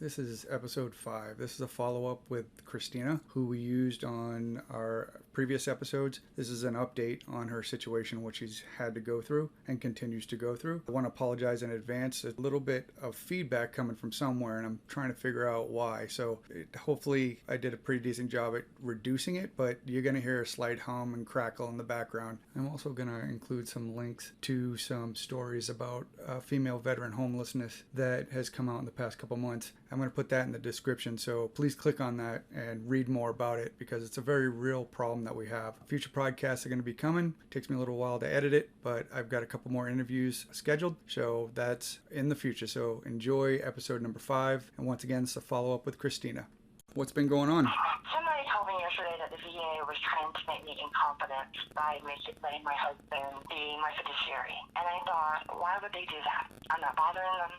This is episode 5. This is a follow-up with Christina, who we used on our previous episodes. This is an update on her situation, what she's had to go through and continues to go through. I want to apologize in advance. A little bit of feedback coming from somewhere, and I'm trying to figure out why. So hopefully I did a pretty decent job at reducing it, but you're going to hear a slight hum and crackle in the background. I'm also going to include some links to some stories about female veteran homelessness that has come out in the past couple months. I'm going to put that in the description, so please click on that and read more about it because it's a very real problem that we have. Future podcasts are going to be coming. It takes me a little while to edit it, but I've got a couple more interviews scheduled, so that's in the future. So enjoy episode number 5, and once again, it's a follow-up with Christina. What's been going on? Somebody told me yesterday that the VA was trying to make me incompetent by letting my husband be my fiduciary. And I thought, why would they do that? I'm not bothering them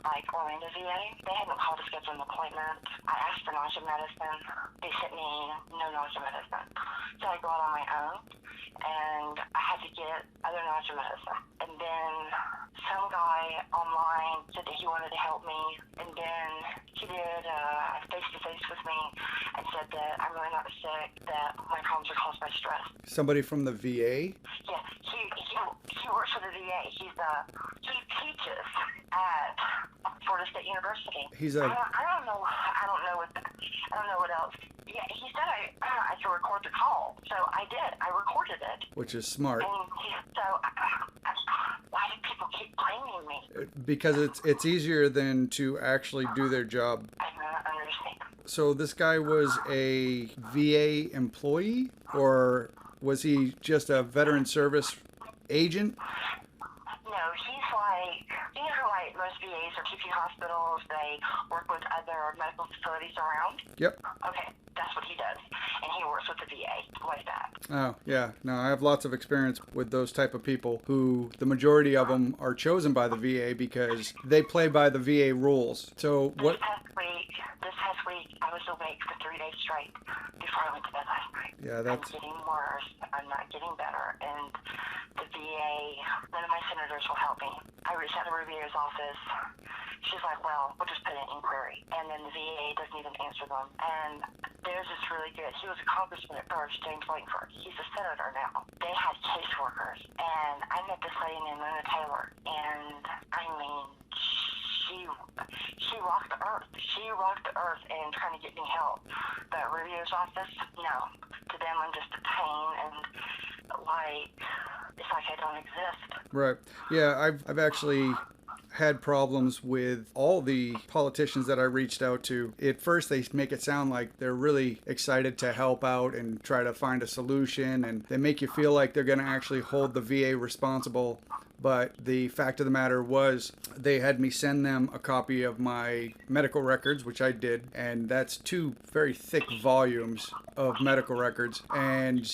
like Orlando VA. They hadn't called to schedule an appointment. I asked for nausea medicine. They sent me no nausea medicine. So I go out on my own, and I had to get other nausea medicine. And then some guy online said that he wanted to help me, and then he did a face-to-face with me and said that I'm really not sick, that my problems are caused by stress. Somebody from the VA? Yeah, he works for the VA. He teaches at Florida State University. I don't know what else. Yeah, he said I could record the call, so I did. I recorded it. Which is smart. And why do people keep blaming me? Because it's easier than to actually do their job. I don't understand. So this guy was a VA employee, or was he just a veteran service agent? No, he's like, you know how like most VAs are teaching hospitals, they work with other medical facilities around? Yep. Okay, that's what he does. And he works with the VA like that. Oh, yeah. No, I have lots of experience with those type of people who the majority of them are chosen by the VA because they play by the VA rules. So what? This past week, I was awake for 3 days straight before I went to bed last night. Yeah, that's... I'm getting worse. I'm not getting better. And the VA, none of my senators will help me. I reached out to Rivera's office. She's like, well, we'll just put in an inquiry. And then the VA doesn't even answer them. And theirs is really good. He was a congressman at first, James Langford. He's a senator now. They had caseworkers. And I met this lady named Luna Taylor. And, I mean, she rocked the earth. She rocked the earth in trying to get me help. But Rivera's office, no. To them, I'm just a pain, and it's like I don't exist. Right. Yeah, I've actually had problems with all the politicians that I reached out to. At first, they make it sound like they're really excited to help out and try to find a solution, and they make you feel like they're going to actually hold the VA responsible. But the fact of the matter was they had me send them a copy of my medical records, which I did, and that's 2 very thick volumes of medical records. And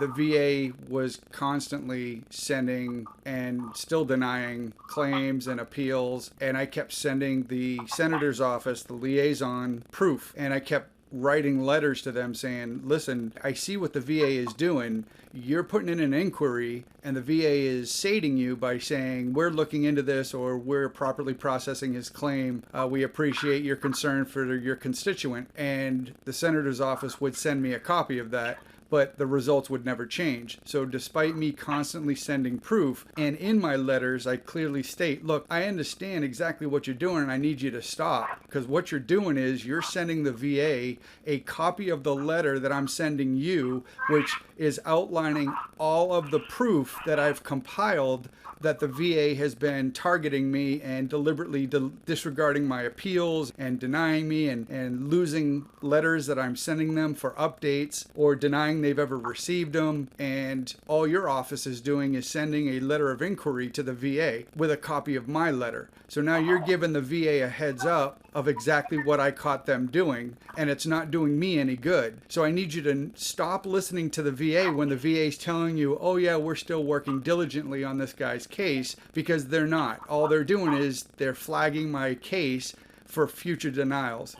the VA was constantly sending and still denying claims and appeals. And I kept sending the senator's office, the liaison, proof. And I kept writing letters to them saying, listen, I see what the VA is doing. You're putting in an inquiry and the VA is sating you by saying, we're looking into this or we're properly processing his claim. We appreciate your concern for your constituent. And the senator's office would send me a copy of that, but the results would never change. So despite me constantly sending proof, and in my letters, I clearly state, look, I understand exactly what you're doing and I need you to stop. Because what you're doing is you're sending the VA a copy of the letter that I'm sending you, which is outlining all of the proof that I've compiled that the VA has been targeting me and deliberately disregarding my appeals and denying me and losing letters that I'm sending them for updates or denying they've ever received them. And all your office is doing is sending a letter of inquiry to the VA with a copy of my letter. So now you're giving the VA a heads up of exactly what I caught them doing, and it's not doing me any good. So I need you to stop listening to the VA when the VA is telling you, oh yeah, we're still working diligently on this guy's case, because they're not. All they're doing is they're flagging my case for future denials.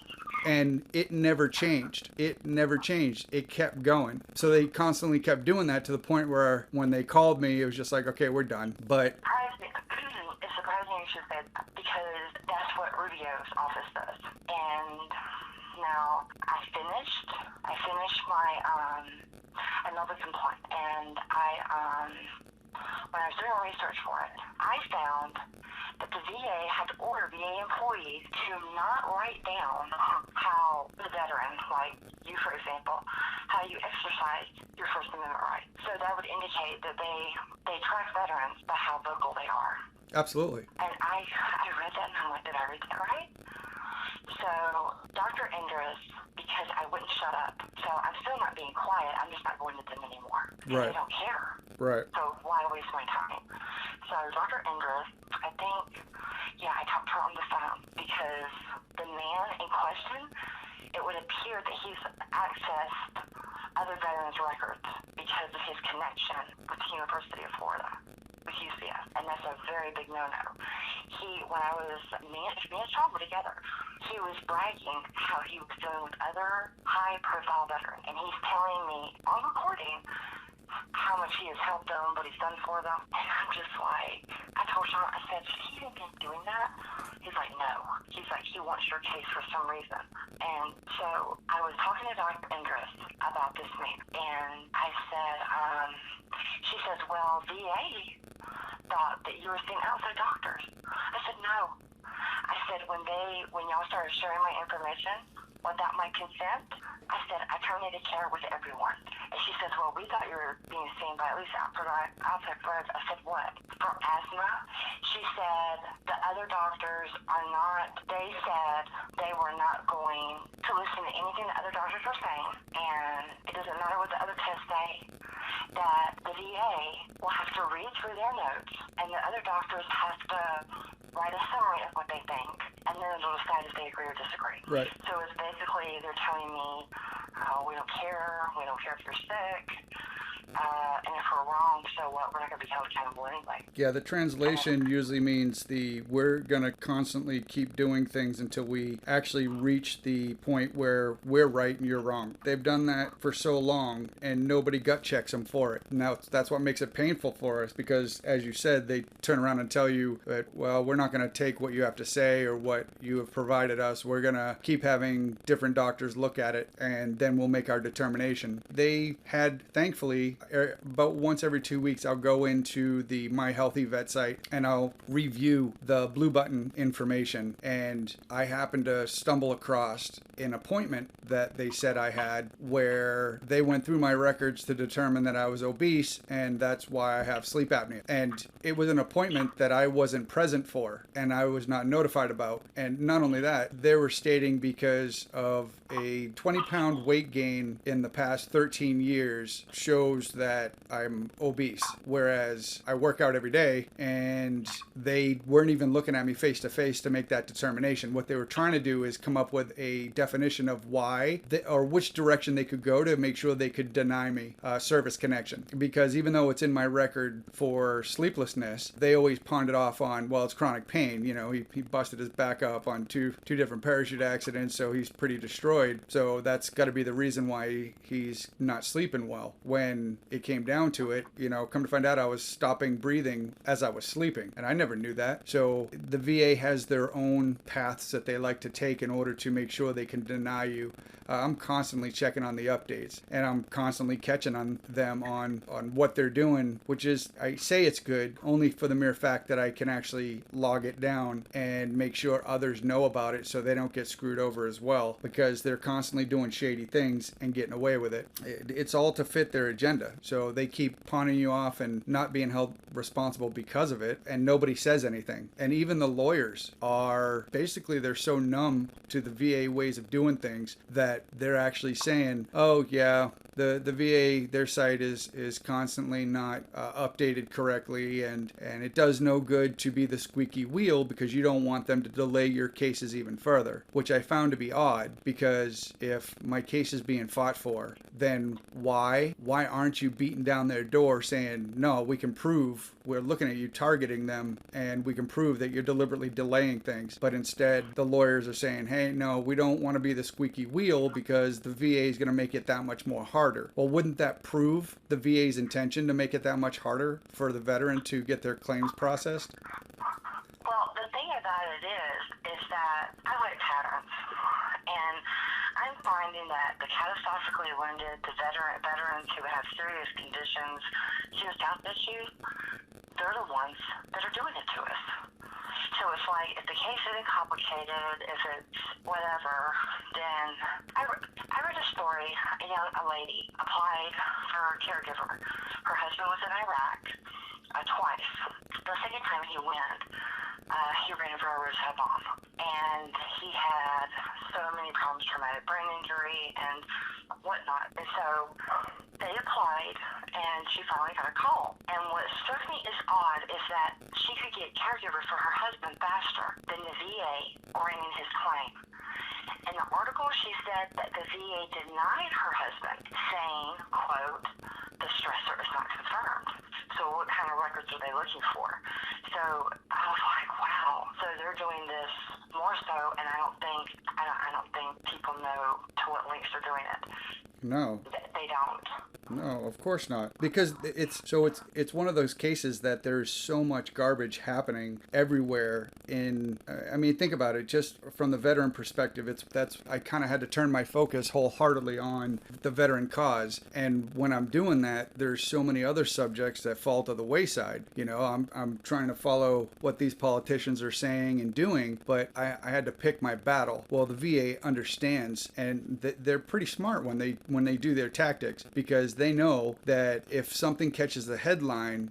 And it never changed. It never changed. It kept going. So they constantly kept doing that to the point where when they called me, it was just like, okay, we're done. But It surprised me me, she said, because that's what Rubio's office does. And now I finished my another complaint, and when I was doing research for it, I found that the VA had ordered VA employees to not write down how the veteran, like you for example, how you exercise your First Amendment right. So that would indicate that they track veterans by how vocal they are. Absolutely. And I read that and I'm like, did I read that right? So Dr. Indris, because I wouldn't shut up, so I'm still not being quiet, I'm just not going to them anymore. Right. They don't care. Right. So why waste my time? So Dr. Indris, I think, I talked to her on the phone because the man in question, it would appear that he's accessed other veterans' records because of his connection with the University of Florida, with UCF, and that's a very big no-no. When I was, me and Sean were together, he was bragging how he was dealing with other high-profile veterans, and he's telling me on recording how much he has helped them, what he's done for them, and I'm just like, I told Sean, I said, should he even be doing that? He's like, no. He's like, he wants your case for some reason. And so I was talking to Dr. Indris about this man, and I said, she says, well, VA thought that you were seeing outside doctors. I said, no. I said, when y'all started sharing my information without my consent, I said, I terminated care with everyone. And she says, well, we thought you were being seen by at least outside friends. I said, what? For asthma? She said, the other doctors are not, they said they were not going to listen to anything the other doctors are saying, and it doesn't matter what the other tests say, that the VA will have to read through their notes, and the other doctors have to write a summary of what they think, and then they'll decide if they agree or disagree. Right. So it's basically they're telling me, we don't care if you're sick, and if we're wrong, so what? We're not going to be held accountable anyway. Yeah, the translation usually means we're going to constantly keep doing things until we actually reach the point where we're right and you're wrong. They've done that for so long, and nobody gut checks them for it. Now, that's what makes it painful for us, because, as you said, they turn around and tell you that, well, we're not going to take what you have to say or what you have provided us. We're going to keep having different doctors look at it, and then we'll make our determination. They had, thankfully, about once every 2 weeks, I'll go into the My Healthy Vet site and I'll review the blue button information. And I happened to stumble across an appointment that they said I had where they went through my records to determine that I was obese, and that's why I have sleep apnea. And it was an appointment that I wasn't present for and I was not notified about. And not only that, they were stating because of a 20-pound weight gain in the past 13 years shows that I'm obese, whereas I work out every day, and they weren't even looking at me face to face to make that determination. What they were trying to do is come up with a definition of why or which direction they could go to make sure they could deny me service connection. Because even though it's in my record for sleeplessness, they always pawned it off on, well, it's chronic pain. You know, he busted his back up on two different parachute accidents, so he's pretty destroyed. So that's got to be the reason why he's not sleeping well. When it came down to it, come to find out I was stopping breathing as I was sleeping, and I never knew that. So the VA has their own paths that they like to take in order to make sure they can deny you. I'm constantly checking on the updates, and I'm constantly catching on them on what they're doing, which is, I say it's good only for the mere fact that I can actually log it down and make sure others know about it so they don't get screwed over as well, because they're constantly doing shady things and getting away with it. It's all to fit their agenda. So they keep pawning you off and not being held responsible because of it, and nobody says anything. And even the lawyers are basically, they're so numb to the VA ways of doing things that they're actually saying, oh yeah, the VA, their site is constantly not updated correctly, and it does no good to be the squeaky wheel because you don't want them to delay your cases even further, which I found to be odd, because if my case is being fought for, then why aren't you beating down their door saying, no, we can prove, we're looking at you targeting them, and we can prove that you're deliberately delaying things. But instead, the lawyers are saying, hey, no, we don't want to be the squeaky wheel because the VA is going to make it that much more harder. Well, wouldn't that prove the VA's intention to make it that much harder for the veteran to get their claims processed? Well, thing about it is that I like patterns. And I'm finding that the catastrophically wounded, the veterans who have serious conditions, serious health issues, they're the ones that are doing it to us. So it's like, if the case isn't complicated, if it's whatever, then I read a story, a lady applied for a caregiver. Her husband was in Iraq twice. The second time he went, he ran over a roadside bomb. And he had so many problems, traumatic brain injury and whatnot. And so they applied, and she finally got a call. And what struck me as odd is that she could get caregivers for her husband faster than the VA granting his claim. In the article, she said that the VA denied her husband, saying, quote, the stressor is not confirmed. So what kind of records are they looking for? So I was like, wow. So they're doing this more so, and I don't think people know to what lengths they're doing it. No. They don't. No, of course not. Because it's one of those cases that there's so much garbage happening everywhere. I mean, think about it. Just from the veteran perspective, I kind of had to turn my focus wholeheartedly on the veteran cause. And when I'm doing that, there's so many other subjects that fall to the wayside. I'm trying to follow what these politicians are saying and doing, but I had to pick my battle. Well, the VA understands, and they're pretty smart when they do their tactics, because they know that if something catches the headline,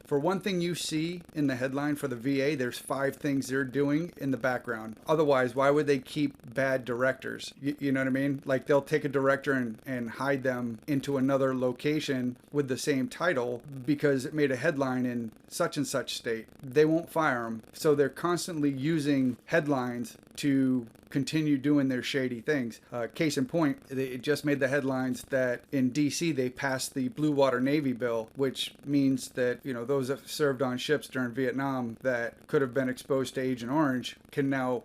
for one thing you see in the headline for the VA, there's 5 things they're doing in the background. Otherwise, why would they keep bad directors? You know what I mean? Like, they'll take a director and hide them into another location with the same title because it made a headline in such and such state. They won't fire them. So they're constantly using headlines to continue doing their shady things. Case in point, it just made the headlines that in D.C. they passed the Blue Water Navy bill, which means that those that served on ships during Vietnam that could have been exposed to Agent Orange can now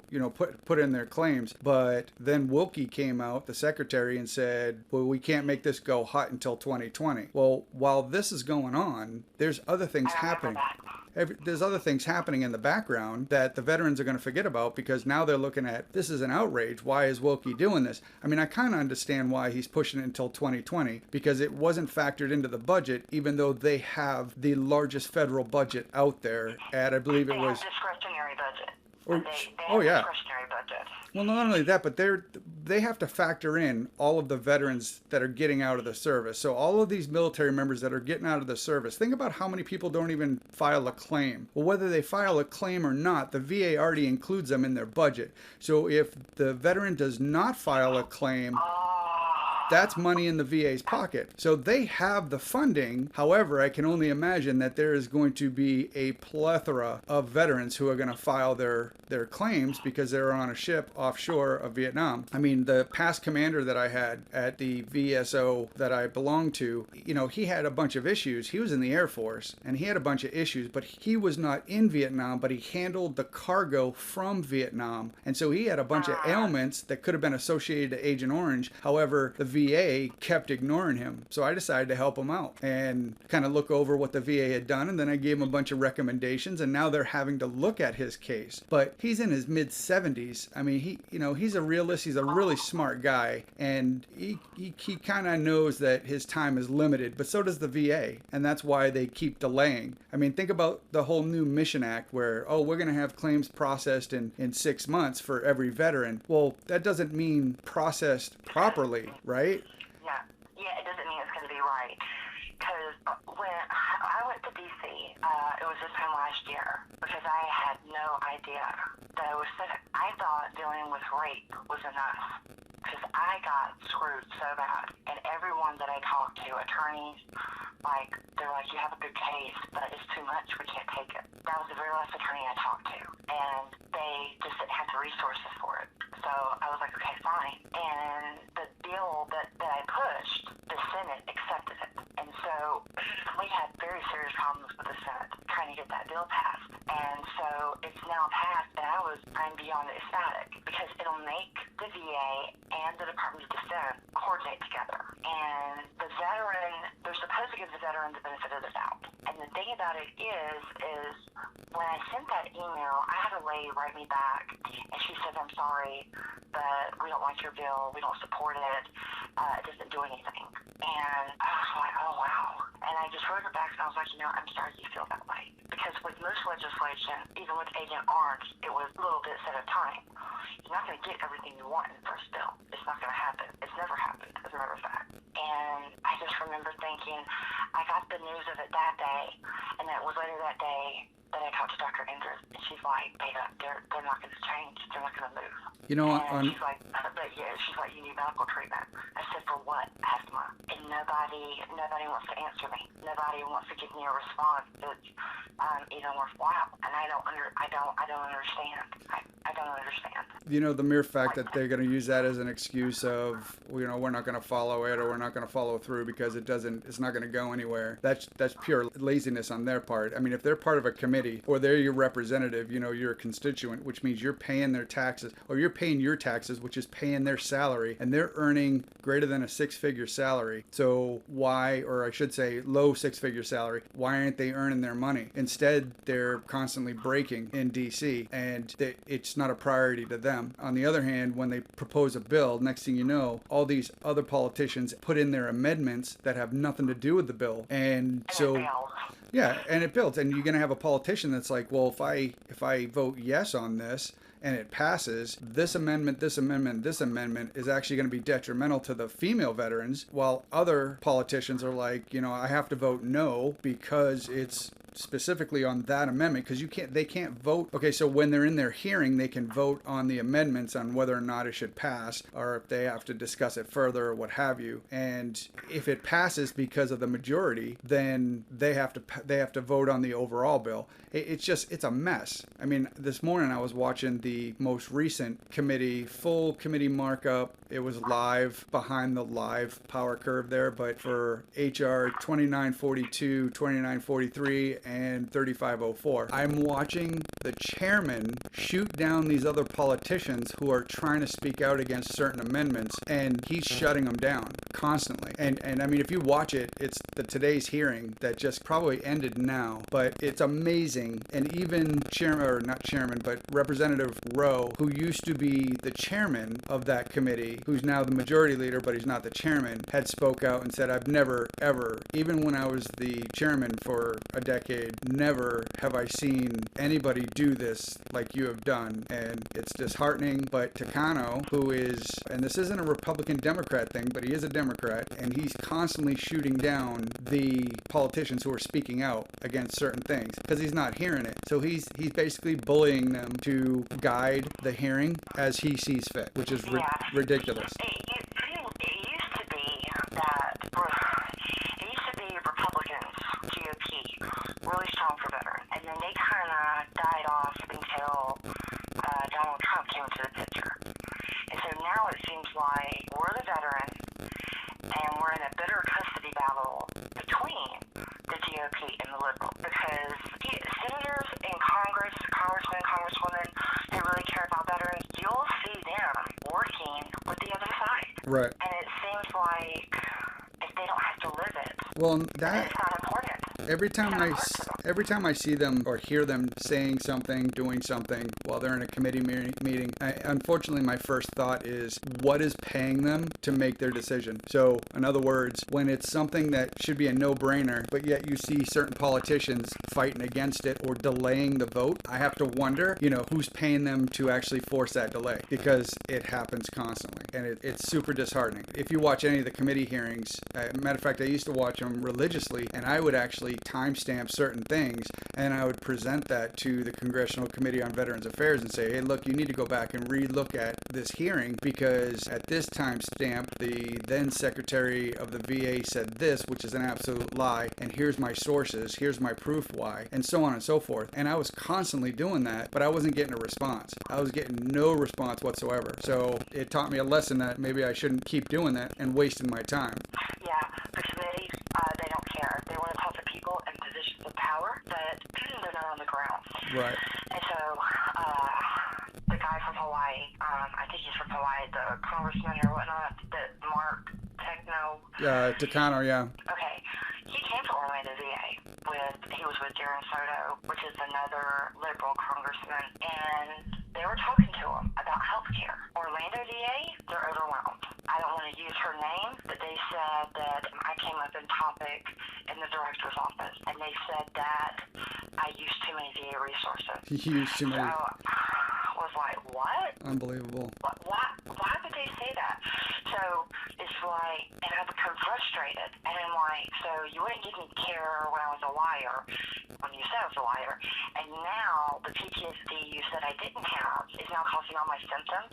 put in their claims. But then Wilkie came out, the secretary, and said, well, we can't make this go hot until 2020. Well, while this is going on, there's other things happening. There's other things happening in the background that the veterans are going to forget about, because now they're looking at, this is an outrage. Why is Wilkie doing this? I mean, I kind of understand why he's pushing it until 2020, because it wasn't factored into the budget, even though they have the largest federal budget out there at, I believe it was... discretionary budget. Or, They oh have yeah. discretionary budget. Well, not only that, but they have to factor in all of the veterans that are getting out of the service. So all of these military members that are getting out of the service, think about how many people don't even file a claim. Well, whether they file a claim or not, the VA already includes them in their budget. So if the veteran does not file a claim, that's money in the VA's pocket. So they have the funding. However, I can only imagine that there is going to be a plethora of veterans who are going to file their claims because they're on a ship offshore of Vietnam. I mean, the past commander that I had at the VSO that I belonged to, he had a bunch of issues. He was in the Air Force and he had a bunch of issues, but he was not in Vietnam, but he handled the cargo from Vietnam. And so he had a bunch of ailments that could have been associated to Agent Orange. However, the VA kept ignoring him. So I decided to help him out and kind of look over what the VA had done. And then I gave him a bunch of recommendations, and now they're having to look at his case. But he's in his mid 70s. I mean, he's a realist. He's a really smart guy, and he kind of knows that his time is limited, but so does the VA. And that's why they keep delaying. I mean, think about the whole new Mission Act where, we're going to have claims processed in 6 months for every veteran. Well, that doesn't mean processed properly, right? Yeah, it doesn't mean it's going to be right. Because when I went to D.C., it was this time last year, because I had no idea that I was sick. I thought dealing with rape was enough, because I got screwed so bad. And everyone that I talked to, attorneys, they're like, you have a good case, but it's too much, we can't take it. That was the very last attorney I talked to, and they just didn't have the resources for it. So I was like, okay, fine. And the bill that I pushed, the Senate accepted it. And so we had very serious problems with the Senate trying to get that bill passed. And so it's now passed, and I'm beyond ecstatic, because it'll make the VA and the Department of Defense coordinate together. And the veteran, they're supposed to give the veteran the benefit of the doubt. And the thing about it is when I sent that email, I had a lady write me back, and she said, I'm sorry, but we don't like your bill. We don't support it. It doesn't do anything. And I was like, oh, wow. And I just wrote her back, and I was like, I'm sorry you feel that way. Because with most legislation, even with Agent Orange, it was little bits at a time. You're not going to get everything you want in the first bill. It's not going to happen. It's never happened, as a matter of fact. And I just remember thinking, I got the news of it that day, and it was later that day that I talked to Dr. Andrews, and she's like, Beta, they're not going to change. They're not going to move. And she's like, she's like, you need medical treatment. I said, for what? Asthma. And nobody wants to answer me. Nobody wants to give me a response that's even worthwhile. And I don't understand. I don't understand. The mere fact that they're going to use that as an excuse of, we're not going to follow it, or we're not going to follow through because it's not going to go anywhere. That's pure laziness on their part. I mean, if they're part of a committee, or they're your representative, you're a constituent, which means you're paying their taxes, or you're paying your taxes, which is paying their salary, and they're earning greater than a six-figure salary. So why, or I should say low six-figure salary, why aren't they earning their money? Instead, they're constantly breaking in DC, and it's not a priority to them. On the other hand, when they propose a bill, next thing you know, all these other politicians put in their amendments that have nothing to do with the bill. And so, yeah, and it builds. And you're going to have a politician that's like, well, if I vote yes on this, and it passes, this amendment is actually going to be detrimental to the female veterans, while other politicians are like, I have to vote no because it's specifically on that amendment, because they can't vote. Okay, so when they're in their hearing, they can vote on the amendments on whether or not it should pass, or if they have to discuss it further or what have you. And if it passes because of the majority, then they have to vote on the overall bill. It's a mess. I mean, this morning I was watching the most recent full committee markup. It was live, behind the live power curve there, but for HR 2942, 2943, and 3504. I'm watching the chairman shoot down these other politicians who are trying to speak out against certain amendments, and he's shutting them down constantly. And I mean, if you watch it, it's today's hearing that just probably ended now, but it's amazing. And even Representative Rowe, who used to be the chairman of that committee, who's now the majority leader, but he's not the chairman, had spoke out and said, I've never, ever, even when I was the chairman for a decade, never have I seen anybody do this like you have done. And it's disheartening. But Takano, who is, and this isn't a Republican-Democrat thing, but he is a Democrat, and he's constantly shooting down the politicians who are speaking out against certain things because he's not hearing it. So he's basically bullying them to guide the hearing as he sees fit, which is ridiculous. It used to be Republicans, GOP, really strong for veterans, and then they kind of died off until Donald Trump came into the picture. And so now it seems like we're the veterans, and we're in a bitter custody battle between the GOP and the liberals, because senators in Congress, congressmen, congresswomen, they really care about veterans. You'll see them working with the other side. Right. And it seems like if they don't have to live it, well, it's not important. Every time I see them or hear them saying something, doing something while they're in a committee meeting, unfortunately, my first thought is, what is paying them to make their decision? So, in other words, when it's something that should be a no-brainer, but yet you see certain politicians fighting against it or delaying the vote, I have to wonder, who's paying them to actually force that delay, because it happens constantly, and it's super disheartening. If you watch any of the committee hearings, matter of fact, I used to watch them religiously, and I would actually timestamp certain things, and I would present that to the Congressional Committee on Veterans Affairs and say, hey, look, you need to go back and re-look at this hearing, because at this timestamp, the then Secretary of the VA said this, which is an absolute lie, and here's my sources, here's my proof why, and so on and so forth. And I was constantly doing that, but I wasn't getting a response. I was getting no response whatsoever. So it taught me a lesson that maybe I shouldn't keep doing that and wasting my time. Yeah, the committees, they don't care. They want to talk to people in positions of power, but they're not on the ground. Right. And so the guy from Hawaii, I think he's from Hawaii, the congressman or whatnot, that Mark Takano. Takano, yeah. Okay. He came to Orlando VA he he was with Darren Soto, which is another liberal congressman, and they were talking to him about health care. Orlando VA, they're overwhelmed. I don't want to use her name, but they said that I came up in topic in the director's office, and they said that I used too many VA resources. You used too many. So I was like, what? Unbelievable. Why would they say that? So it's like, and I become frustrated. And I'm like, so you wouldn't give me care when I was a liar, when you said I was a liar, and now the PTSD you said I didn't have is now causing all my symptoms.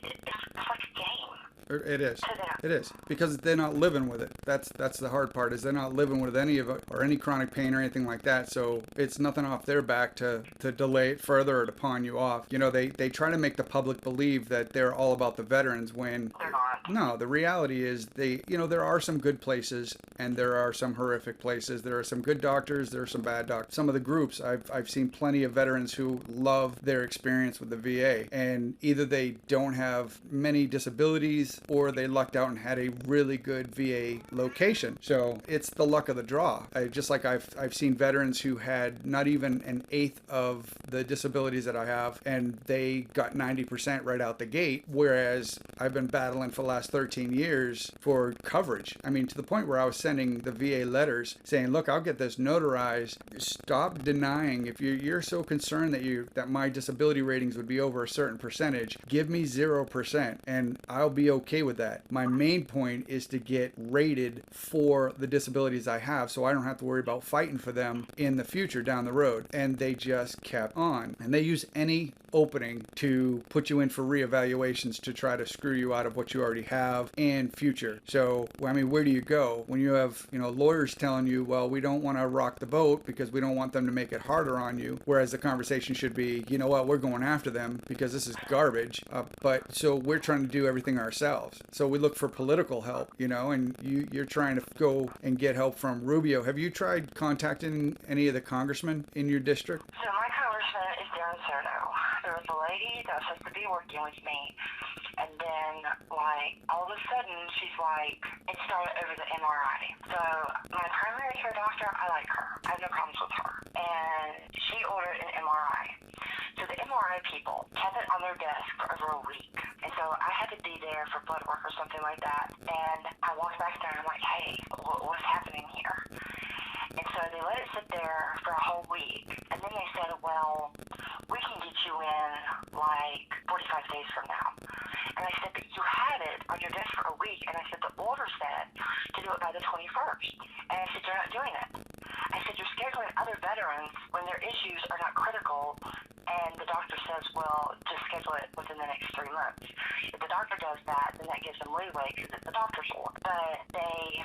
It's like a game. It is. It is, because they're not living with it. That's the hard part, is they're not living with any of it, or any chronic pain or anything like that. So it's nothing off their back to delay it further or to pawn you off. You know, they try to make the public believe that they're all about the veterans when They're not. no, the reality is there are some good places and there are some horrific places. There are some good doctors, there are some bad doctors. Some of the groups, I've seen plenty of veterans who love their experience with the VA, and either they don't have many disabilities or they lucked out and had a really good VA location. So it's the luck of the draw. Just like I've seen veterans who had not even an eighth of the disabilities that I have, and they got 90% right out the gate, whereas I've been battling for the last 13 years for coverage. I mean, to the point where I was sending the VA letters saying, look, I'll get this notarized. Stop denying. If you're so concerned that my disability ratings would be over a certain percentage, give me 0% and I'll be okay with that. My main point is to get rated for the disabilities I have, so I don't have to worry about fighting for them in the future down the road. And they just kept on. And they use any opening to put you in for reevaluations to try to screw you out of what you already have and future. So, I mean, where do you go when you have, lawyers telling you, well, we don't want to rock the boat because we don't want them to make it harder on you, whereas the conversation should be, you know what, we're going after them because this is garbage. But so we're trying to do everything ourselves. So we look for political help, and you're trying to go and get help from Rubio. Have you tried contacting any of the congressmen in your district? So my congressman is Darren Soto. There was a lady that was supposed to be working with me, and then, all of a sudden, she's it started over the MRI. So my primary care doctor, I like her. I have no problems with her. And she ordered an MRI. So the MRI people kept it on their desk for over a week. And so I had to be there for blood work or something like that. And I walked back there and I'm like, hey, what's happening here? And so they let it sit there for a whole week. And then they said, well, we can get you in 45 days from now. And I said, but you had it on your desk for a week. And I said, the order said to do it by the 21st. And I said, you're not doing it. I said, you're scheduling other veterans when their issues are not critical. And the doctor says, well, just schedule it within the next 3 months. If the doctor does that, then that gives them leeway because it's the doctor's order. But they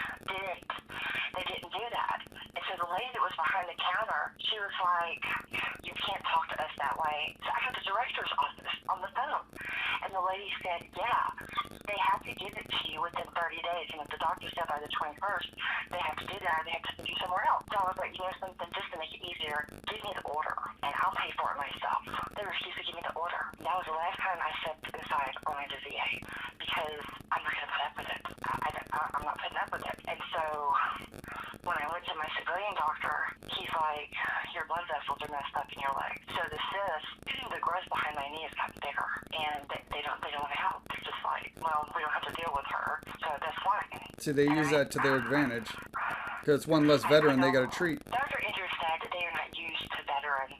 didn't do that. And so the lady that was behind the counter, she was like, you can't talk to us that way. So I got the director's office on the phone. And the lady said, yeah, they have to give it to you within 30 days. And if the doctor said by the 21st, they have to do that, they have to send you somewhere else. So I was like, something just to make it easier, give me the order, and I'll pay for it myself. They refused to give me the order. That was the last time I stepped inside Orlando VA, because I'm not going to put up with it. I'm not putting up with it. And so when I went to my civilian doctor, he's like, your blood vessels are messed up in your leg. So the cyst, the growth behind my knee has gotten bigger, and they don't want to help. They're just like, well, we don't have to deal with her, so that's fine. See, they use that to their advantage. Because one less veteran they got to treat. Dr. Andrews said that they are not used to veterans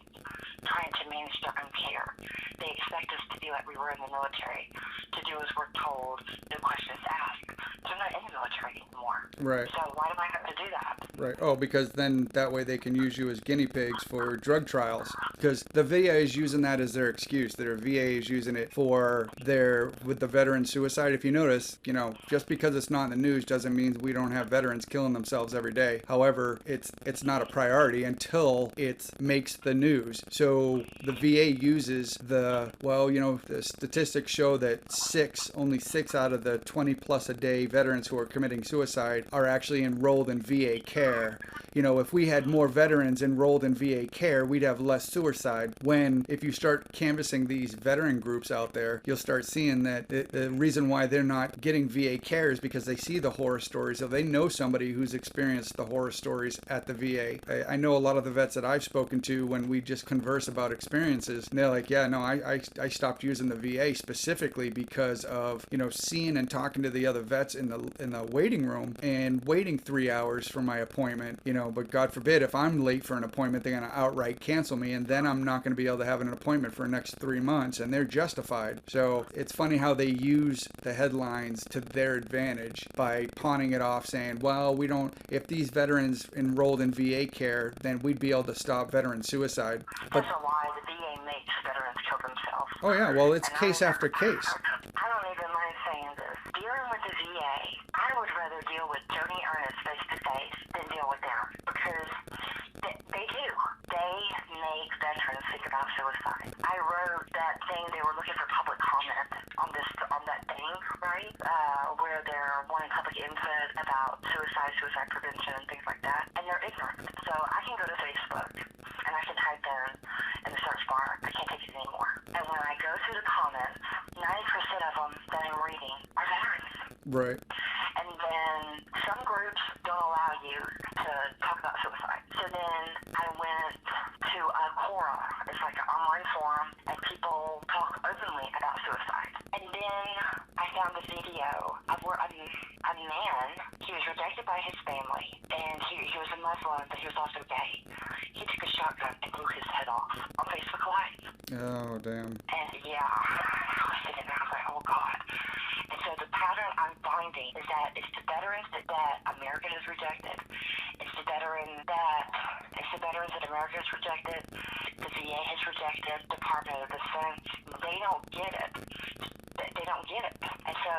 trying to manage their own care. They expect us to be like we were in the military, to do as we're told, no questions asked. They're not in the military anymore. Right. So why do I have to do that? Right. Oh, because then that way they can use you as guinea pigs for drug trials. Because the VA is using that as their excuse. Their VA is using it with the veteran suicide. If you notice, just because it's not in the news doesn't mean we don't have veterans killing themselves every day. However, it's not a priority until it makes the news. So the VA uses the statistics show that only six out of the 20 plus a day veterans who are committing suicide are actually enrolled in VA care. care. You know, if we had more veterans enrolled in VA care, we'd have less suicide. When, if you start canvassing these veteran groups out there, you'll start seeing that the reason why they're not getting VA care is because they see the horror stories, or they know somebody who's experienced the horror stories at the VA. I know a lot of the vets that I've spoken to, when we just converse about experiences, they're like, yeah, no, I stopped using the VA specifically because of, you know, seeing and talking to the other vets in the waiting room and waiting 3 hours for my appointment, you know, but God forbid if I'm late for an appointment, they're going to outright cancel me, and then I'm not going to be able to have an appointment for the next 3 months, and they're justified. So it's funny how they use the headlines to their advantage by pawning it off, saying, well, we don't, if these veterans enrolled in VA care, then we'd be able to stop veteran suicide. But that's a lie. The VA makes veterans kill themselves. oh yeah, well, it's case after case. I don't even mind saying this. Dealing with the VA, I would rather deal with Joni Ernest face to face than deal with them, because they do. They make veterans think about suicide. I wrote that thing. They were looking for public comment on that thing, right? Where they're wanting public input about suicide prevention, and things like that, and they're ignorant. So I can go to Facebook and I can type in the search bar, I can't take it anymore. And when I go through the comments, 90% of them that I'm reading are veterans. Right. And then some groups don't allow you to talk about suicide. So then I went to a Quora. It's like an online forum, and people talk openly about suicide. And then I found a video of where a man, he was rejected by his family, and he was a Muslim, but he was also gay. He took a shotgun and blew his head off on Facebook Live. Oh, damn. And yeah, I was sitting there, I was like, oh God. And so the pattern I'm finding is that it's the veterans that America has rejected. It's the veterans that America has rejected. The VA has rejected. Department of Defense. They don't get it. They don't get it. And so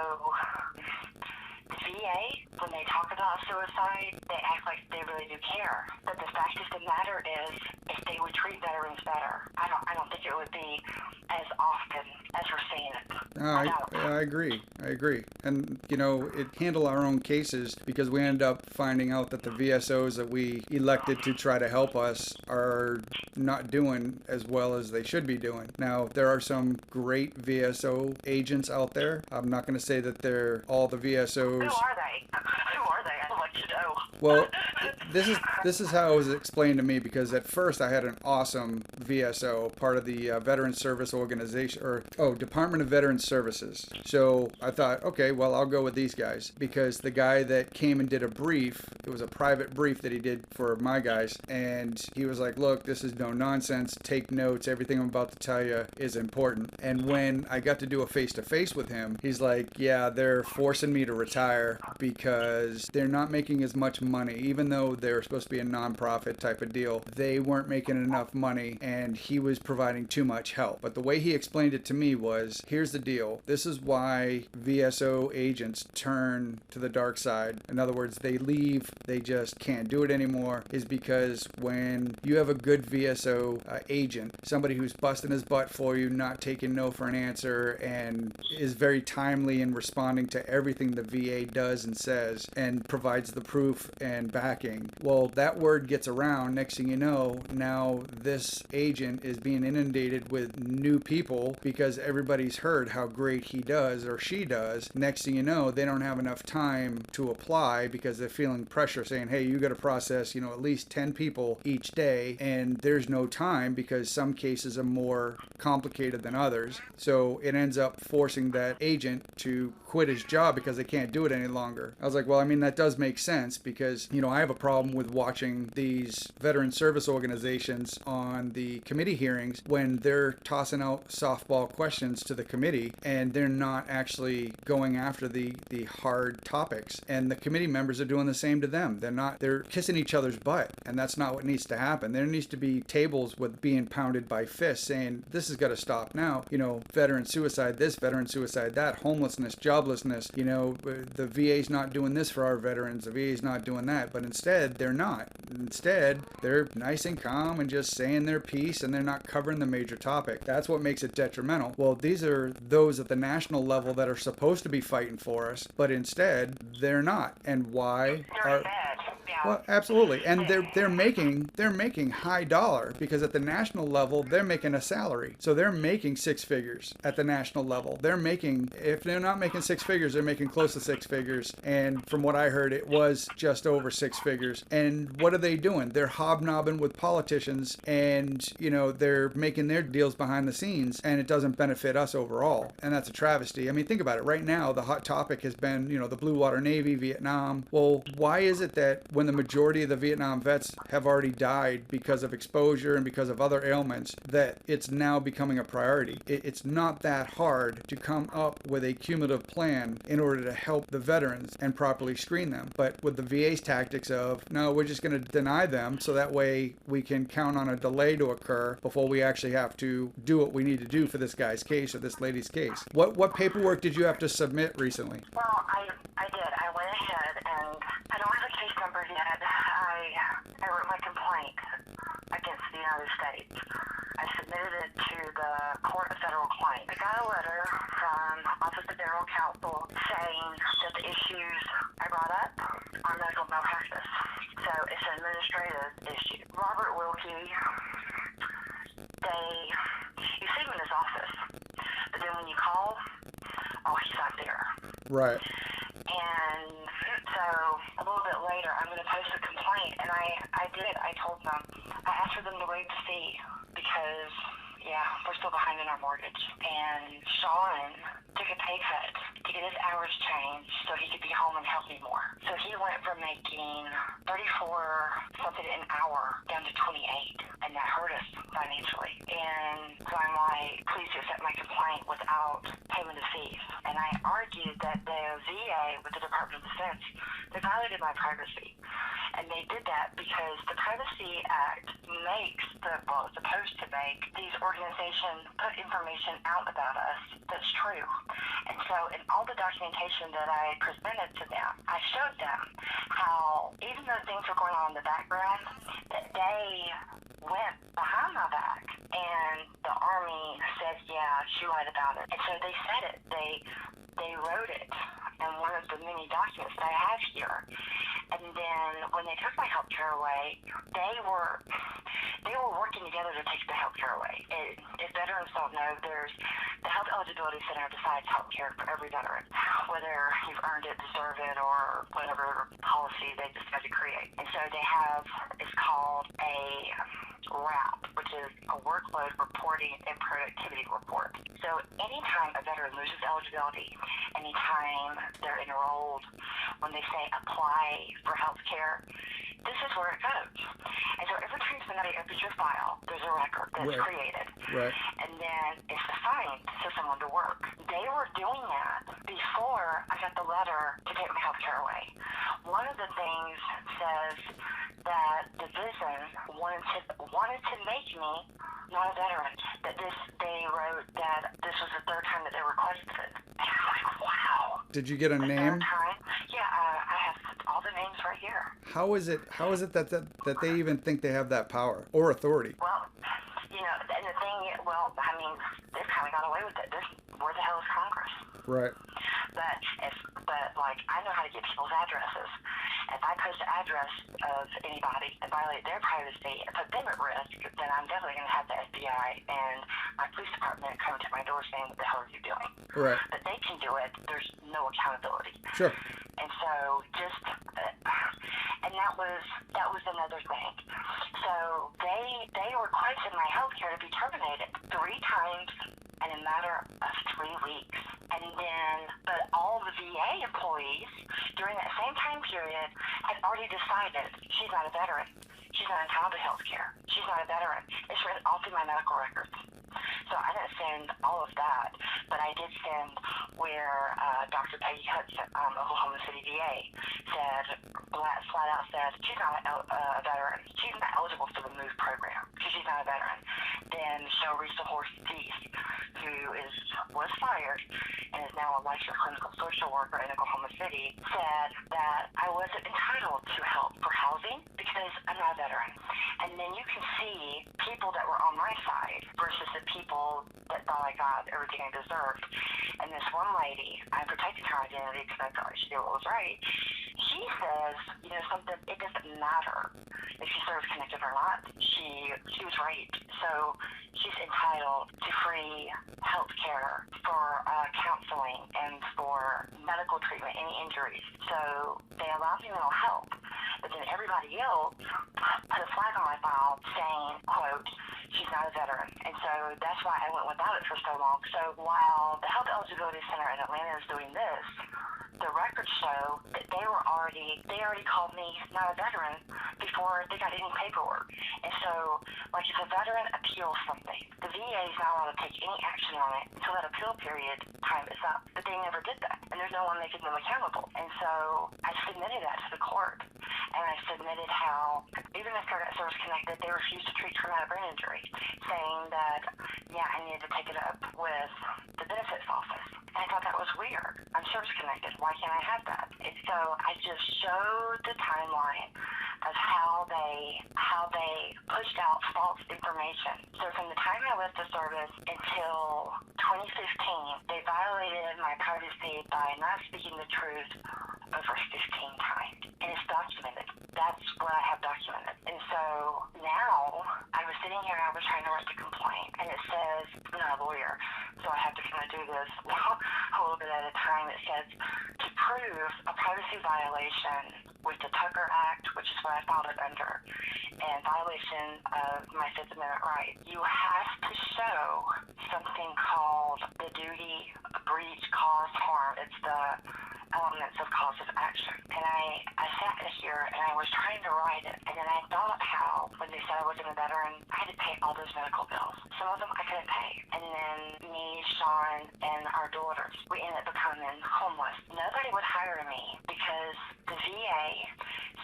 the VA, when they talk about suicide, they act like they really do care. But the fact of the matter is, if they would treat veterans better, I don't think it would be as often as we're seeing it. I agree. And, you know, it handle our own cases, because we end up finding out that the VSOs that we elected to try to help us are not doing as well as they should be doing. Now, there are some great VSO agents out there. I'm not going to say that they're all the VSOs. Who are they? I'd like to know. Well, this is how it was explained to me, because at first I had an awesome VSO, part of the Veteran Service Organization, Department of Veteran Services. So I thought, okay, well, I'll go with these guys, because the guy that came and did a brief, it was a private brief that he did for my guys, and he was like, look, this is no nonsense, take notes, everything I'm about to tell you is important. And when I got to do a face-to-face with him, he's like, yeah, they're forcing me to retire because they're not making as much money, even though they're supposed to be a non-profit type of deal. They weren't making enough money, and he was providing too much help. But the way he explained it to me was, here's the deal. This is why VSO agents turn to the dark side. In other words, they leave, they just can't do it anymore, is because when you have a good VSO agent, somebody who's busting his butt for you, not taking no for an answer, and is very timely in responding to everything the VA does and says, and provides the proof and backing, well, that word gets around. Next thing you know, now this agent is being inundated with new people because everybody's heard how great he does or she does. Next thing you know, they don't have enough time to apply because they're feeling pressure saying, hey, you got to process, at least 10 people each day, and there's no time because some cases are more complicated than others. So it ends up forcing that agent to quit his job because they can't do it any longer. I was like, well, I mean, that does make sense, because, I have a problem with watching these veteran service organizations on the committee hearings when they're tossing out softball questions to the committee and they're not actually going after the hard topics. And the committee members are doing the same to them. They're kissing each other's butt, and that's not what needs to happen. There needs to be tables with being pounded by fists saying, this has got to stop now. Veteran suicide this, veteran suicide that, homelessness, joblessness, the VA's not doing this for our veterans, the VA's not doing that. But instead, they're not. Instead, they're nice and calm and just saying their piece, and they're not covering the major topic. That's what makes it detrimental. Well, these are those at the national level that are supposed to be fighting for us, but instead, they're not. And why? Very bad. Yeah. Well, absolutely, and they're making high dollar because at the national level they're making a salary, so they're making six figures at the national level. They're making, if they're not making six figures, they're making close to six figures, and from what I heard, it was just over six figures. And what are they doing? They're hobnobbing with politicians, and they're making their deals behind the scenes, and it doesn't benefit us overall, and that's a travesty. I mean, think about it. Right now, the hot topic has been the Blue Water Navy, Vietnam. Well, why is it that when the majority of the Vietnam vets have already died because of exposure and because of other ailments, that it's now becoming a priority? It's not that hard to come up with a cumulative plan in order to help the veterans and properly screen them. But with the VA's tactics of, no, we're just going to deny them so that way we can count on a delay to occur before we actually have to do what we need to do for this guy's case or this lady's case. What paperwork did you have to submit recently? Well, I did. I went ahead and I don't have a case number yet. I wrote my complaint against the United States. I submitted it to the Court of Federal Claims. I got a letter from Office of General Counsel saying that the issues I brought up are medical malpractice. So it's an administrative issue. Robert Wilkie, you see him in his office, but then when you call, he's not there. Right. And so a little bit later, I'm going to post a complaint, and I did. I told them, I asked for them to wait to see because, we're still behind in our mortgage. And Sean took a pay cut to get his hours changed so he could be home and help me more. So he went from making 34 something an hour down to 28, and that hurt us financially. And so I'm like, please accept my complaint without payment of fees. And I argued that the VA with the Department of Defense, they violated my privacy. And they did that because the Privacy Act makes it's supposed to make these organizations put information out about us that's true. And so in all the documentation that I presented to them, I showed them how even though things were going on in the background, that they went behind my back. And the Army said, she lied about it. And so they said it. They wrote it in one of the many documents that I have here. And then when they took my health care away, they were working together to take the health care away. If veterans don't know, there's the Health Eligibility Center decides health care for every veteran, whether you've earned it, deserve it, or whatever policy they decide to create. And so they have, it's called a RAP, which is a workload reporting and productivity report. So anytime a veteran loses eligibility, anytime they're enrolled, when they say apply for health care, this is where it goes. And so every time somebody opens your file, there's a record that's created. Right. And then it's assigned to someone to work. They were doing that before I got the letter to take my health care away. One of the things says that division wanted to make me not a veteran. They wrote that this was the third time that they requested it. And I'm like, wow. Did you get a name? Third time? Yeah, I have all the names right here. How is it that they even think they have that power or authority? Well, and the thing, they've kind of got away with it. Where the hell is Congress? Right. But I know how to get people's addresses. If I post an address of anybody and violate their privacy and put them at risk, then I'm definitely going to have the FBI and my police department come to my door saying, what the hell are you doing? Right. But they can do it. There's no accountability. Sure. And so and that was another thing. So they requested my health care to be terminated 3 times in a matter of 3 weeks. And then, but all the VA employees during that same time period had already decided she's not a veteran. She's not entitled to health care. She's not a veteran. It's written all through my medical records. So I didn't send all of that, but I did send where Dr. Peggy Hudson, Oklahoma City VA, flat out said she's not a veteran. She's not eligible for the MOVE program because she's not a veteran. Then Risa Horst-Dees, who was fired and is now a licensed clinical social worker in Oklahoma City, said that I wasn't entitled to help for housing because I'm not a veteran. And then you can see people that were on my side versus the people that thought I got everything I deserved. And this one lady, I'm protecting her identity because I thought she did what was right. She says, something, it doesn't matter if she service connected or not. She was raped. So she's entitled to free health care for counseling and for medical treatment, any injuries. So they allow me mental help. But then everybody else put a flag on my file saying, quote, she's not a veteran. And so that's why I went without it for so long. So while the Health Eligibility Center in Atlanta is doing this, the records show that they already called me not a veteran before they got any paperwork. And so, like, if a veteran appeals something, the VA is not allowed to take any action on it until that appeal period time is up. But they never did that, and there's no one making them accountable. And so I submitted that to the court, and I submitted how, even after I got service connected, they refused to treat traumatic brain injury, saying that, I needed to take it up with the benefits office. And I thought that was weird. I'm service connected. Why can't I have that? And so I just showed the timeline of how they pushed out false information. So from the time I left the service until 2015, they violated my privacy by not speaking the truth over 15 times. And it's documented. That's what I have documented. And so now I was sitting here and I was trying to write the complaint, and it says, I'm not a lawyer, so I have to kind of do this a little bit at a time. It says, to prove a privacy violation with the Tucker Act, which is what I filed it under, and violation of my Fifth Amendment right, you have to show something called the duty, breach, cause harm. It's the elements of cause of action. And I sat here and I was trying to write it, and then I thought how, when they said I wasn't a veteran, I had to pay all those medical bills. Some of them I couldn't pay. And then me, Sean, and our daughters, we ended up becoming homeless. Nobody would hire me because the VA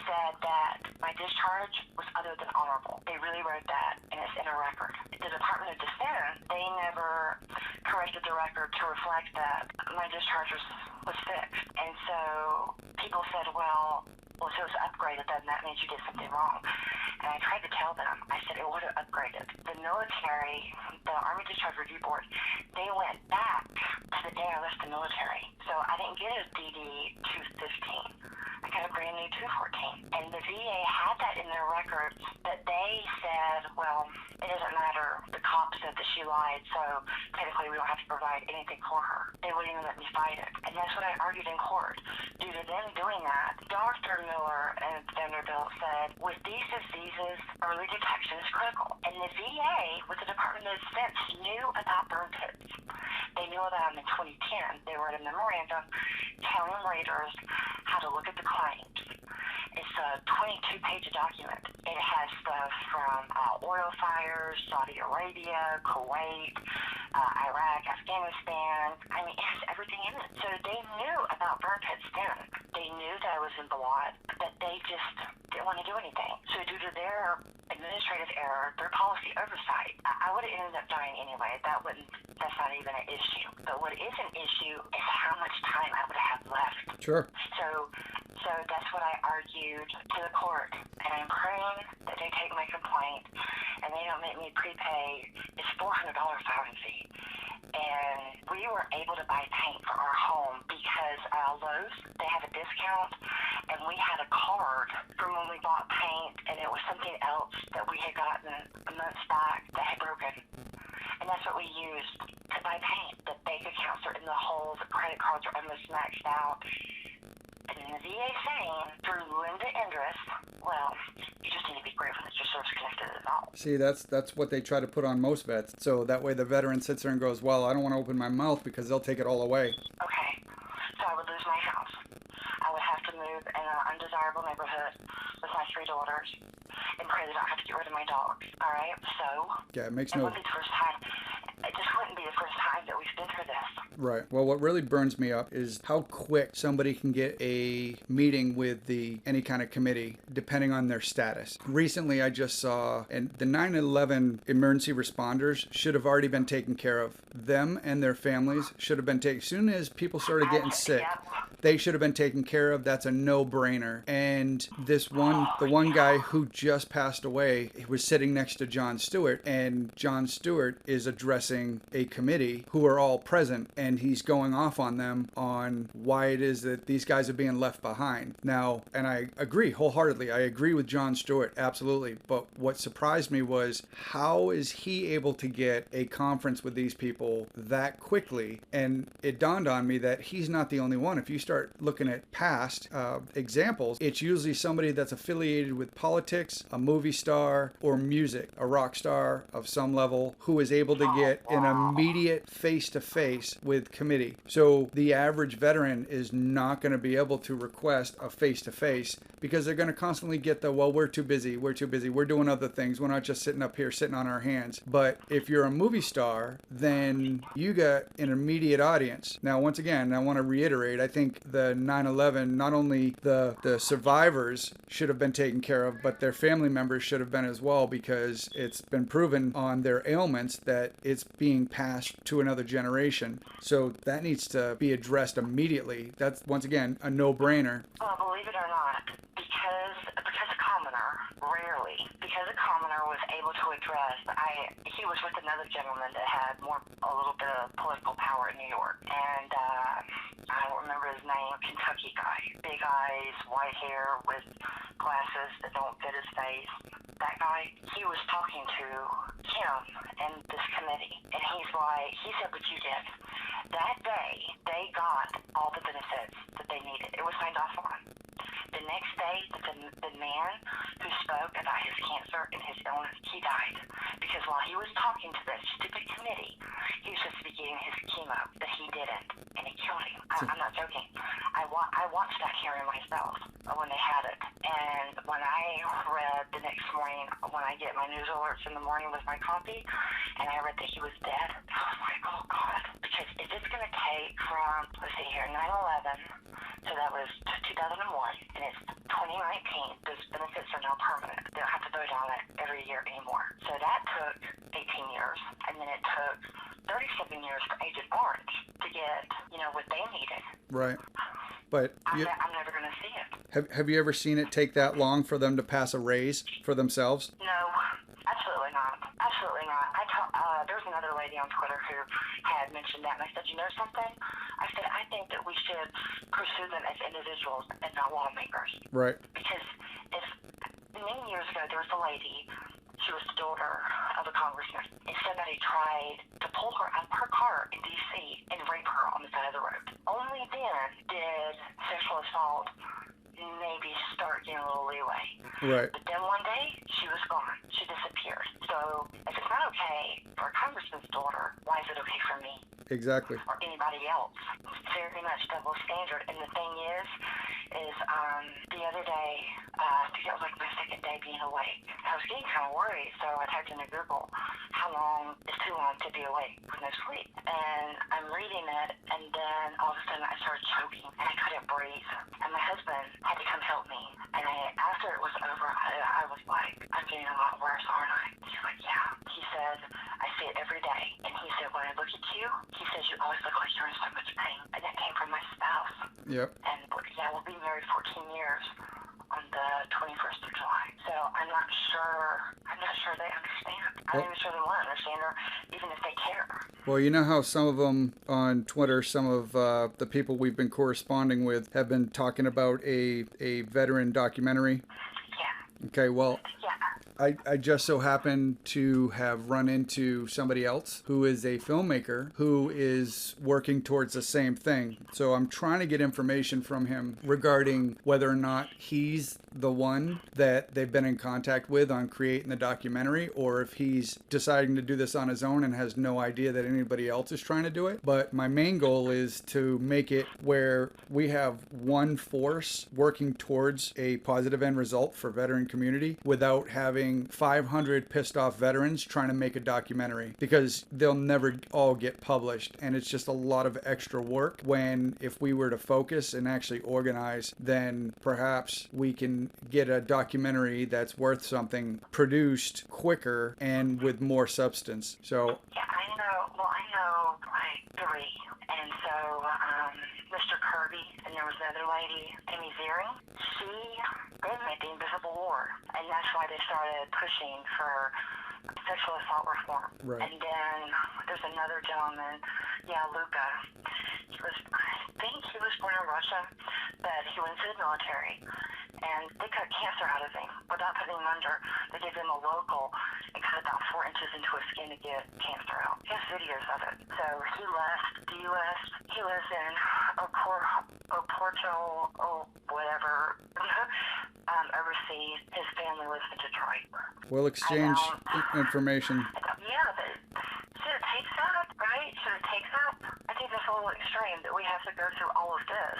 said that my discharge was other than honorable. They really wrote that, and it's in a record. The Department of Defense, they never corrected the record to reflect that my discharge was fixed. And so people said, well, if it was upgraded, then that means you did something wrong. And I tried to tell them, I said it would have upgraded. The military, the Army Discharge Review Board, they went back to the day I left the military. So I didn't get a DD 215. I got a brand new 214. And the VA had that in their records, but they said, well, it doesn't matter. The cop said that she lied, so technically we don't have to provide anything for her. They wouldn't even let me fight it. And that's what I argued in court. Due to them doing that, Dr. Miller and Vanderbilt said, with these diseases, early detection is critical. And the VA, with the Department of Defense, knew about burn pits. They knew about them in 2010. They wrote a memorandum telling readers how to look at the claims. It's a 22-page document. It has stuff from oil fires, Saudi Arabia, Kuwait, Iraq, Afghanistan. I mean, it has everything in it. So they knew about burn pits then. They knew that I was in blood, but they just didn't want to do anything. So due to their administrative error, their policy oversight, I would have ended up dying anyway. That's not even an issue. But what is an issue is how much time I would have left. Sure. So that's what I argued to the court. And I'm praying that they take my complaint and they don't make me prepay. It's $400 filing fee. And we were able to buy paint for our home because Lowe's, they have a discount, and we had a card from when we bought paint, and it was something else that we had gotten a month back that had broken. And that's what we used to buy paint. The bank accounts are in the hole, the credit cards are almost maxed out. And then the VA saying, through Linda Endress, well, you just need to be grateful that your service connected at all. See, that's what they try to put on most vets. So that way the veteran sits there and goes, well, I don't want to open my mouth because they'll take it all away. Okay. So I would lose my house. I would have to move in an undesirable neighborhood with my 3 daughters and pray that I don't have to get rid of my dogs. All right? So Yeah, it makes it wouldn't be the first time. It just wouldn't be the first time that we've been through this. Right. Well, what really burns me up is how quick somebody can get a meeting with any kind of committee, depending on their status. Recently, I just saw, and the 9/11 emergency responders should have already been taken care of. Them and their families should have been taken. As soon as people started getting sick, they should have been taken care of. That's a no-brainer. And the one guy who just passed away, he was sitting next to Jon Stewart, and Jon Stewart is addressing a committee who are all present, and he's going off on them on why it is that these guys are being left behind. Now, and I agree wholeheartedly. I agree with Jon Stewart, absolutely. But what surprised me was, how is he able to get a conference with these people that quickly? And it dawned on me that he's not the only one. If you start looking at past examples, it's usually somebody that's affiliated with politics, a movie star, or music, a rock star of some level, who is able to get an immediate face-to-face with committee. So the average veteran is not going to be able to request a face-to-face because they're going to constantly get well, we're too busy, we're doing other things, we're not just sitting up here sitting on our hands. But if you're a movie star, then you got an immediate audience. Now, once again, I want to reiterate, I think the 9/11, not only the survivors should have been taken care of, but their family members should have been as well, because it's been proven on their ailments that it's being passed to another generation. So that needs to be addressed immediately. That's, once again, a no-brainer. Well, believe it or not, because a commoner, rarely, because a commoner was able to address, he was with another gentleman that had a little bit of political power in New York, and I don't remember his name, Kentucky guy, big eyes, white hair with glasses that don't fit his face. That guy, he was talking to him and this committee, and he said what you did. That day, they got all the benefits that they needed. It was signed off on. The next day, the man who spoke about his cancer and his illness, he died. Because while he was talking to this stupid committee, he was supposed to be getting his chemo, but he didn't, and it killed him. I'm not joking. I watched that hearing myself when they had it. And when I read the next morning, when I get my news alerts in the morning with my coffee, and I read that he was dead, I was like, oh, God. Because if it's going to take from, let's see here, 9/11, so that was 2001, and it's 2019, those benefits are now permanent. They don't have to vote on it every year anymore. So that took 18 years, and then it took 37 years for Agent Orange to get, what they needed. Right. But I'm never going to see it. Have you ever seen it take that long for them to pass a raise for themselves? No, absolutely not. Absolutely not. There was another lady on Twitter who had mentioned that, and I said, you know something? I said, I think that we should pursue them as individuals and not lawmakers. Right. Because many years ago, there was a lady, she was the daughter of a congressman, and somebody tried to pull her out of her car in D.C. and rape her on the side of the road. Only then did sexual assault maybe start getting a little leeway. Right. But then one day, she was gone. She disappeared. So if it's not okay for a congressman's daughter, why is it okay for me? Exactly. Or anybody else? Very much double standard. And the thing is the other day, I think it was like my second day being awake. I was getting kind of worried, so I typed into Google, how long is too long to be awake with no sleep? And I'm reading it, and then all of a sudden I started choking, and I couldn't breathe. And my husband had to come help me. And after it was over, I was like, I'm getting a lot worse, aren't I? He's like, yeah. He said, I see it every day. And he said, when I look at you, he says, you always look like you're in so much pain. And that came from my spouse. Yep. And yeah, we'll be married 14 years on the 21st of July. So I'm not sure they understand. I'm not even sure they want to understand, or even if they care. Well, you know how some of them on Twitter, some of the people we've been corresponding with have been talking about a veteran documentary? Yeah. Okay, well, Yeah. I just so happen to have run into somebody else who is a filmmaker who is working towards the same thing. So I'm trying to get information from him regarding whether or not he's the one that they've been in contact with on creating the documentary, or if he's deciding to do this on his own and has no idea that anybody else is trying to do it. But my main goal is to make it where we have one force working towards a positive end result for veteran community without having interviewing 500 pissed off veterans trying to make a documentary, because they'll never all get published. And it's just a lot of extra work, when if we were to focus and actually organize, then perhaps we can get a documentary that's worth something produced quicker and with more substance. So yeah, I know. Well, I know like three, and so Mr. Kirby, and there was another lady, Amy Ziering. They made the Invisible War, and that's why they started pushing for sexual assault reform. Right. And then there's another gentleman, Luca. I think he was born in Russia, but he went into the military, and they cut cancer out of him without putting him under. They gave him a local and cut about 4 inches into his skin to get cancer out. He has videos of it. So he left the U.S. He lives in Oporto, whatever, overseas. His family lives in Detroit. we'll exchange information. Yeah, but should it take that, right? Should it take that? I think that's a little extreme that we have to go through all of this.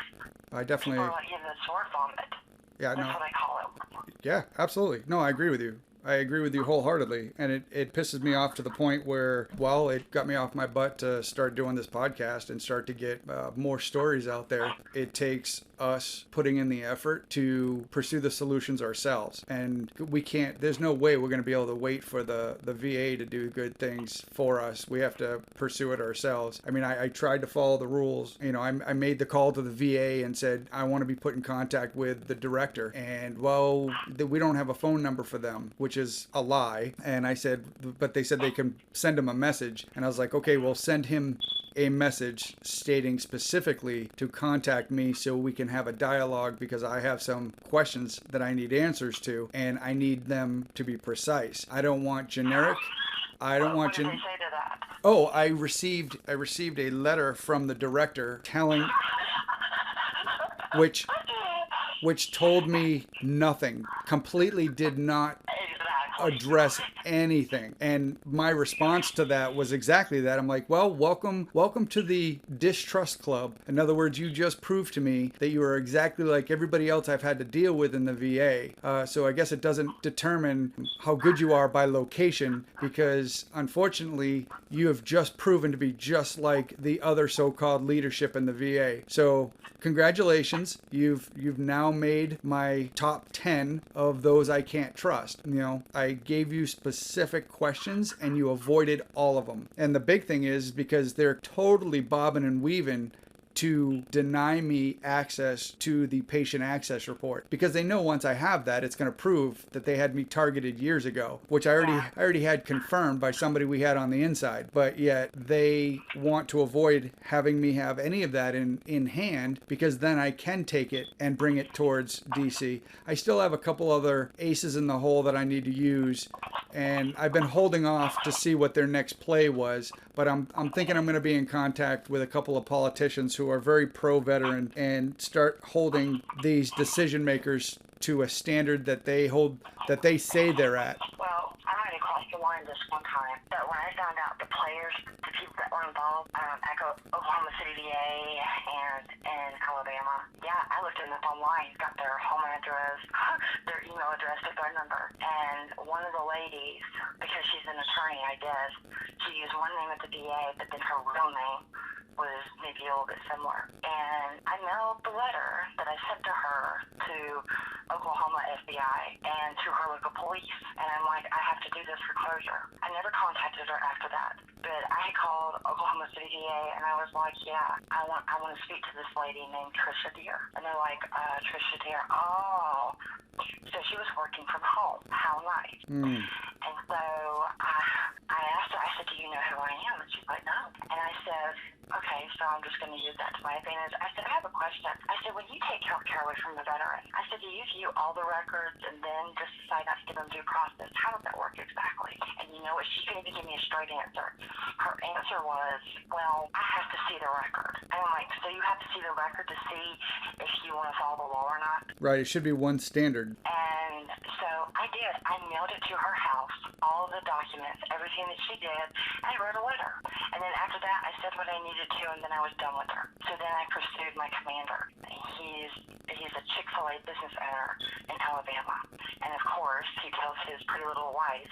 I definitely... People are like giving the sword vomit. Yeah, That's no. what I call it. Yeah, absolutely. No, I agree with you. I agree with you wholeheartedly. And it pisses me off to the point where, well, it got me off my butt to start doing this podcast and start to get more stories out there. It takes us putting in the effort to pursue the solutions ourselves. And we can't, there's no way we're going to be able to wait for the VA to do good things for us. We have to pursue it ourselves. I mean, I tried to follow the rules. You know, I made the call to the VA and said, I want to be put in contact with the director. And, well, we don't have a phone number for them, which is a lie. And I said, but they said they can send him a message. And I was like, okay, well, send him a message stating specifically to contact me so we can have a dialogue, because I have some questions that I need answers to, and I need them to be precise. I don't want generic. I don't want What did they say to that? Oh, I received a letter from the director telling which told me nothing. Completely did not address anything. And my response to that was exactly that. I'm like, well, welcome to the distrust club. In other words, you just proved to me that you are exactly like everybody else I've had to deal with in the VA. So I guess it doesn't determine how good you are by location, because unfortunately you have just proven to be just like the other so-called leadership in the VA. So congratulations, you've now made my top 10 of those I can't trust. You know, I gave you specific questions and you avoided all of them. And the big thing is because they're totally bobbing and weaving to deny me access to the patient access report, because they know once I have that, it's going to prove that they had me targeted years ago, which I already had confirmed by somebody we had on the inside. But yet they want to avoid having me have any of that in hand, because then I can take it and bring it towards DC. I still have a couple other aces in the hole that I need to use, and I've been holding off to see what their next play was. But I'm thinking I'm going to be in contact with a couple of politicians who are very pro-veteran and start holding these decision makers to a standard that they say they're at. Well, I might have crossed the line this one time, but when I found out the players, the people that were involved at Oklahoma City VA and Alabama, I looked them up online, got their home address, their email address, their phone number. And one of the ladies, because she's an attorney, I guess, she used one name at the VA, but then her real name was maybe a little bit similar. And I mailed the letter that I sent to her to Oklahoma FBI and to her local police. And I'm like, I have to do this for closure. I never contacted her after that. But I had called Oklahoma City VA and I was like, I want to speak to this lady named Trisha Deer. And they're like, Trisha Deer, oh. So she was working from home. How nice. And so I asked her, I said, do you know who I am? And she's like, no. And I said, okay, so I'm just going to use that to my advantage. I said, I have a question. I said, when you take health care away from the veteran, I said, do you view all the records and then just decide not to give them due process? How does that work exactly? And you know what? She couldn't even give me a straight answer. Her answer was, well, I have to see the record. And I'm like, so you have to see the record to see if you want to follow the law or not? Right, it should be one standard. And so I did. I mailed it to her house, all of the documents, everything that she did. I wrote a letter. And then after that, I said what I needed to, and then I was done with her. So then I pursued my commander. He's a Chick-fil-A business owner in Alabama. And of course, he tells his pretty little wife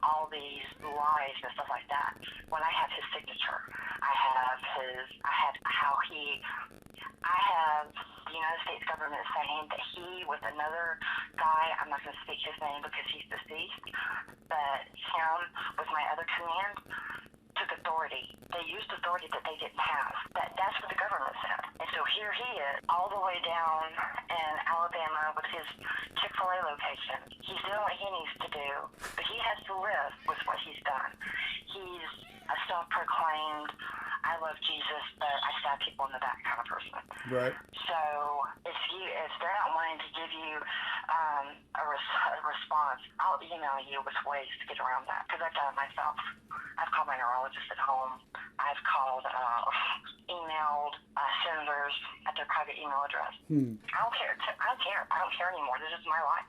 all these lies and stuff like that. When I have his signature, I have the United States government saying that he, with another guy, I'm not going to speak his name because he's deceased, but him, with my other command, took authority. They used authority that they didn't have. That's what the government said. And so here he is, all the way down in Alabama with his Chick-fil-A location. He's doing what he needs to do, but he has to live with what he's done. He's a self-proclaimed, I love Jesus, but I stab people in the back kind of person. Right. So if they're not wanting to give you a response, I'll email you with ways to get around that, because I've done it myself. I've called my neurologist at home. I've called, emailed senators at their private email address. I don't care. I don't care anymore. This is my life.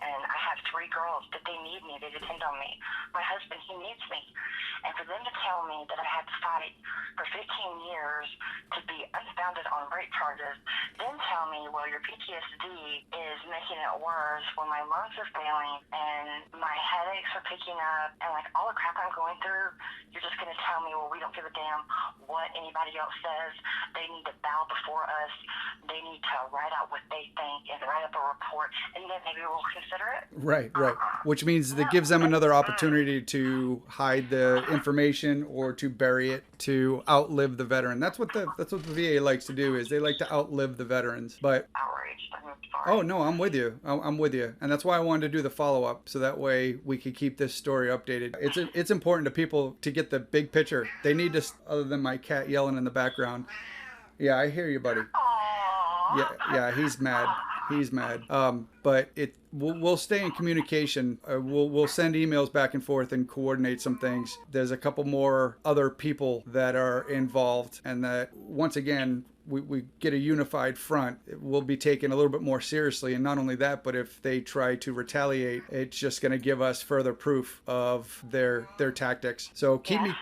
And I have 3 girls that they need me. They depend on me. My husband, he needs me. And for them to tell me that I had to fight for 15 years to be unfounded on rape charges, then tell me, well, your PTSD is making it worse when my lungs are failing and my headaches are picking up and like all the crap I'm going through, you're just going to tell me, well, we don't give a damn what anybody else says. They need to bow before us. They need to write out what they think and write up a report, and then maybe we'll consider it. Right. Which means that gives them another opportunity to hide the information or to bury it, to outlive the veteran. That's what the VA likes to do, is they like to outlive the veterans. But Outraged. I'm sorry. oh no, I'm with you. I'm with you, and that's why I wanted to do the follow-up, so that way we could keep this story updated. It's important to people to get the big picture. They need to, other than my cat yelling in the background. Yeah, I hear you, buddy. Aww. Yeah, he's mad. But we'll stay in communication. We'll send emails back and forth and coordinate some things. There's a couple more other people that are involved, and that once again, we get a unified front, it will be taken a little bit more seriously. And not only that, but if they try to retaliate, it's just going to give us further proof of their tactics. So keep me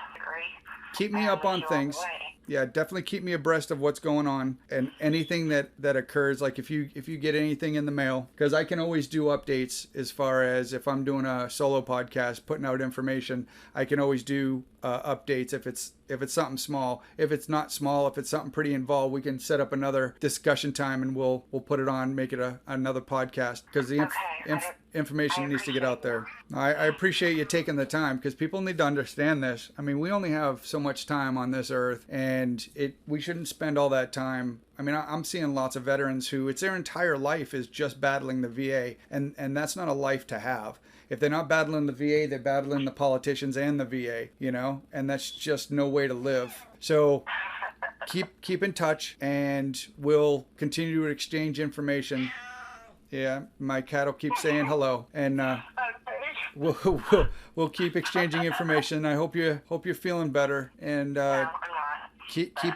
up on things. Yeah, definitely keep me abreast of what's going on, and anything that occurs. Like if you get anything in the mail, because I can always do updates as far as if I'm doing a solo podcast, putting out information. I can always do updates if it's something small. If it's not small, if it's something pretty involved, we can set up another discussion time and we'll put it on, make it another podcast, because the information needs to get out there. I appreciate you taking the time, because people need to understand this. I mean, we only have so much time on this earth, and we shouldn't spend all that time. I mean, I'm seeing lots of veterans who it's their entire life is just battling the VA, and that's not a life to have. If they're not battling the VA, they're battling the politicians and the VA, and that's just no way to live. So keep in touch, and we'll continue to exchange information. Yeah, my cat will keep saying hello, and we'll keep exchanging information. I hope you're feeling better, and No, I'm not. keep. I'm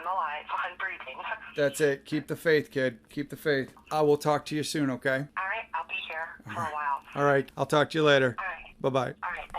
alive. I'm breathing. That's it. Keep the faith, kid. Keep the faith. I will talk to you soon, okay? All right, I'll be here for a while. All right. I'll talk to you later. All right. Bye-bye. All right.